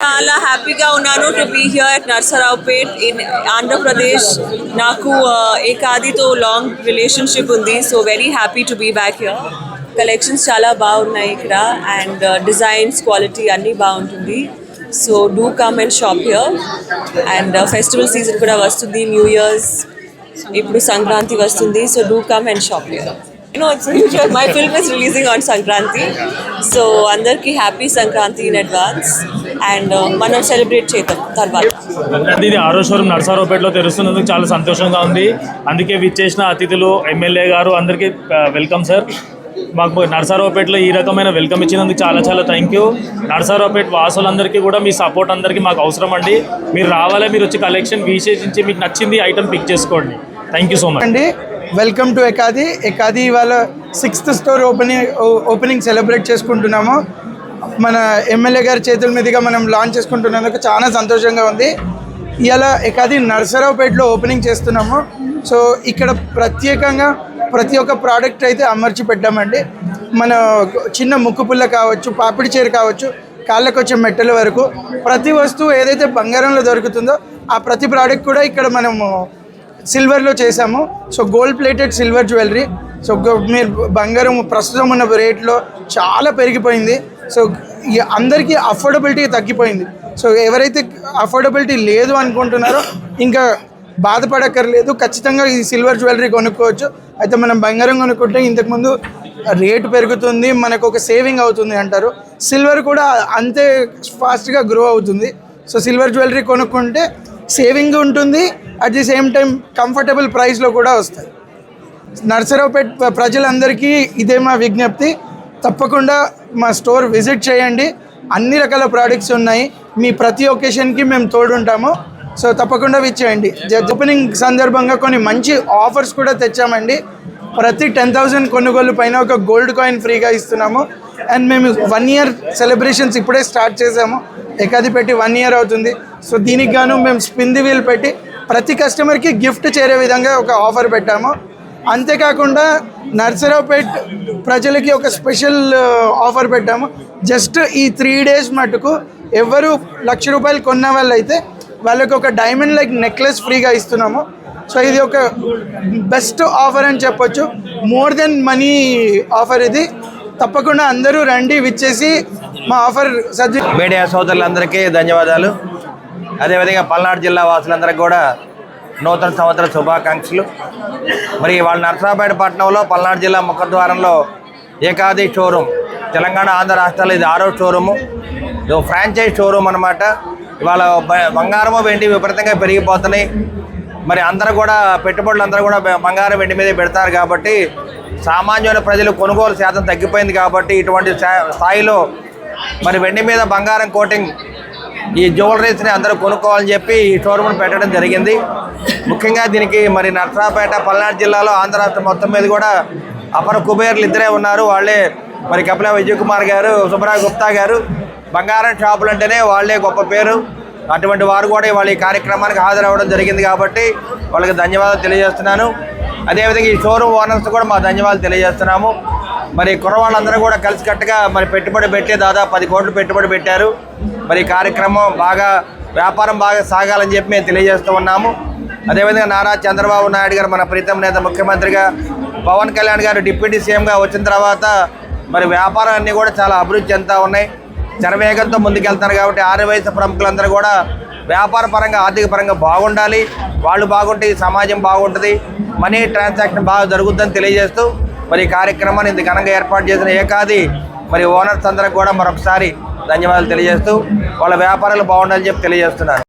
చాలా హ్యాపీగా ఉన్నాను to be here at Narasaraopet in Andhra Pradesh. నాకు ఏకాదితో లాంగ్ రిలేషన్షిప్ ఉంది, so very happy to be back here. Collections చాలా బాగున్నాయి ఇక్కడ, అండ్ డిజైన్స్ క్వాలిటీ అన్నీ బాగుంటుంది. So do come and shop here. And festival season కూడా వస్తుంది, న్యూ ఇయర్స్, ఇప్పుడు సంక్రాంతి వస్తుంది. So do come and shop here. My film is releasing on Sankranti, so andarki happy Sankranti in advance, and మనం celebrate చేద్దాం తర్వాత. ఇది ఆరో showroom నర్సారావుపేటలో తెరుస్తున్నందుకు చాలా సంతోషంగా ఉంది. అందుకే విచ్చేసిన అతిథులు, ఎమ్మెల్యే గారు అందరికీ వెల్కమ్ సార్. మాకు నర్సారావుపేటలో ఈ రకమైన వెల్కమ్ ఇచ్చినందుకు చాలా చాలా థ్యాంక్ యూ. నర్సారావుపేట వాసులందరికీ కూడా మీ సపోర్ట్ అందరికీ మాకు అవసరం అండి. మీరు రావాలి, మీరు వచ్చి కలెక్షన్ విశేషించి మీకు నచ్చింది ఐటమ్ పిక్ చేసుకోండి. థ్యాంక్ యూ సో మచ్ అండి. వెల్కమ్ టు ఏకాది ఇవాళ 6th స్టోర్ ఓపెనింగ్ సెలబ్రేట్ చేసుకుంటున్నాము. మన ఎమ్మెల్యే గారి చేతుల మీదుగా మనం లాంచ్ చేసుకుంటున్నందుకు చాలా సంతోషంగా ఉంది. ఇవాళ ఏకాది నర్సరావుపేటలో ఓపెనింగ్ చేస్తున్నాము. సో ఇక్కడ ప్రత్యేకంగా ప్రతి ఒక్క ప్రోడక్ట్ అయితే అమర్చి పెట్టామండి. మన చిన్న ముక్కు పుల్ల కావచ్చు, పాపిడి చీర కావచ్చు, కాళ్ళకు వచ్చే మెట్టల వరకు ప్రతి వస్తువు ఏదైతే బంగారంలో దొరుకుతుందో ఆ ప్రతి ప్రోడక్ట్ కూడా ఇక్కడ మనము సిల్వర్లో చేసాము. So gold plated silver jewellery. So మీరు బంగారం ప్రస్తుతం ఉన్న రేట్లో చాలా పెరిగిపోయింది. సో అందరికీ అఫోర్డబిలిటీ తగ్గిపోయింది. సో ఎవరైతే అఫోర్డబిలిటీ లేదు అనుకుంటున్నారో ఇంకా బాధపడక్కర్లేదు, ఖచ్చితంగా ఈ సిల్వర్ జ్యువెలరీ కొనుక్కోవచ్చు. అయితే మనం బంగారం కొనుక్కుంటే ఇంతకుముందు రేటు పెరుగుతుంది, మనకు ఒక సేవింగ్ అవుతుంది అంటారు. సిల్వర్ కూడా అంతే ఫాస్ట్గా గ్రో అవుతుంది. సో సిల్వర్ జ్యువెలరీ కొనుక్కుంటే సేవింగ్ ఉంటుంది, at the same time comfortable ప్రైస్లో కూడా వస్తాయి. నర్సరావుపేట ప్రజలందరికీ ఇదే మా విజ్ఞప్తి. తప్పకుండా మా స్టోర్ విజిట్ చేయండి. అన్ని రకాల ప్రోడక్ట్స్ ఉన్నాయి. మీ ప్రతి ఒకేషన్కి మేము తోడుంటాము. సో తప్పకుండా విచ్చేయండి. ఓపెనింగ్ సందర్భంగా కొన్ని మంచి ఆఫర్స్ కూడా తెచ్చామండి. ప్రతి 10,000 కొనుగోలు పైన ఒక గోల్డ్ కాయిన్ ఫ్రీగా ఇస్తున్నాము. అండ్ మేము 1 year సెలబ్రేషన్స్ ఇప్పుడే స్టార్ట్ చేసాము. ఏకాది పెట్టి 1 year అవుతుంది. సో దీనికి గాను మేము స్పిన్ ది వీల్ పెట్టి ప్రతి కస్టమర్కి గిఫ్ట్ చేరే విధంగా ఒక ఆఫర్ పెట్టాము. అంతేకాకుండా నర్సరావుపేట ప్రజలకి ఒక స్పెషల్ ఆఫర్ పెట్టాము. జస్ట్ ఈ 3 days మటుకు ఎవరు ₹1,00,000 కొన్న వాళ్ళైతే వాళ్ళకి ఒక డైమండ్ లైక్ నెక్లెస్ ఫ్రీగా ఇస్తున్నాము. సో ఇది ఒక బెస్ట్ ఆఫర్ అని చెప్పొచ్చు. మోర్ దెన్ మనీ ఆఫర్ ఇది. తప్పకుండా అందరూ రండి, విచ్చేసి మా ఆఫర్ మీడియా సోదరులందరికీ ధన్యవాదాలు. అదేవిధంగా పల్నాడు జిల్లా వాసులందరికీ కూడా నూతన సంవత్సర శుభాకాంక్షలు. మరి వాళ్ళ నర్సరావుపేట పట్టణంలో పల్నాడు జిల్లా ముఖద్వారంలో ఏకాది షోరూమ్, తెలంగాణ ఆంధ్ర రాష్ట్రాల్లో ఇది 6వ షోరూము. ఇది ఫ్రాంచైజ్ షోరూమ్ అనమాట. ఇవాళ బంగారము వెండి విపరీతంగా పెరిగిపోతున్నాయి. మరి అందరూ కూడా పెట్టుబడులు అందరూ కూడా బంగారం వెండి మీదే పెడతారు కాబట్టి సామాన్యుల ప్రజలు కొనుగోలు శాతం తగ్గిపోయింది. కాబట్టి ఇటువంటి స్థాయిలో మరి వెండి మీద బంగారం కోటింగ్ ఈ జ్యువెలరీస్ని అందరూ కొనుక్కోవాలని చెప్పి ఈ షోరూమ్ను పెట్టడం జరిగింది. ముఖ్యంగా దీనికి మరి నర్సరావుపేట పల్నాడు జిల్లాలో ఆంధ్ర రాష్ట్రం మొత్తం మీద కూడా అపర కుబేర్లు ఇద్దరే ఉన్నారు. వాళ్ళే మరి కపిల విజయ్ కుమార్ గారు, సుబ్రా గుప్తా గారు. బంగారం షాపులు అంటేనే వాళ్ళే గొప్ప పేరు. అటువంటి వారు కూడా వాళ్ళ ఈ కార్యక్రమానికి హాజరవ్వడం జరిగింది కాబట్టి వాళ్ళకి ధన్యవాదాలు తెలియజేస్తున్నాను. అదేవిధంగా ఈ షోరూమ్ ఓనర్స్ కూడా మా ధన్యవాదాలు తెలియజేస్తున్నాము. మరి కుర్రవాళ్ళందరూ కూడా కలిసికట్టుగా మరి పెట్టుబడి పెట్టి దాదాపు 10 కోట్లు పెట్టుబడి పెట్టారు. మరి కార్యక్రమం వ్యాపారం బాగా సాగాలని చెప్పి మేము తెలియజేస్తూ ఉన్నాము. అదేవిధంగా నారా చంద్రబాబు నాయుడు గారు మన ప్రీతం నేత ముఖ్యమంత్రిగా, పవన్ కళ్యాణ్ గారు డిప్యూటీ సీఎంగా వచ్చిన తర్వాత మరి వ్యాపారం అన్నీ కూడా చాలా అభివృద్ధి చెందుతూ ఉన్నాయి. శరవేగంతో ముందుకెళ్తున్నారు కాబట్టి ఆర్యవైశ్య ప్రముఖులందరూ కూడా వ్యాపార పరంగా, ఆర్థిక పరంగా బాగుండాలి. వాళ్ళు బాగుంటే ఈ సమాజం బాగుంటుంది, మనీ ట్రాన్సాక్షన్ బాగా జరుగుతుందని తెలియజేస్తూ మరి ఈ కార్యక్రమాన్ని ఇంత ఘనంగా ఏర్పాటు చేసిన ఏకాది మరి ఓనర్స్ అందరికి కూడా మరొకసారి ధన్యవాదాలు తెలియజేస్తూ వాళ్ళ వ్యాపారాలు బాగుండాలని చెప్పి తెలియజేస్తున్నారు.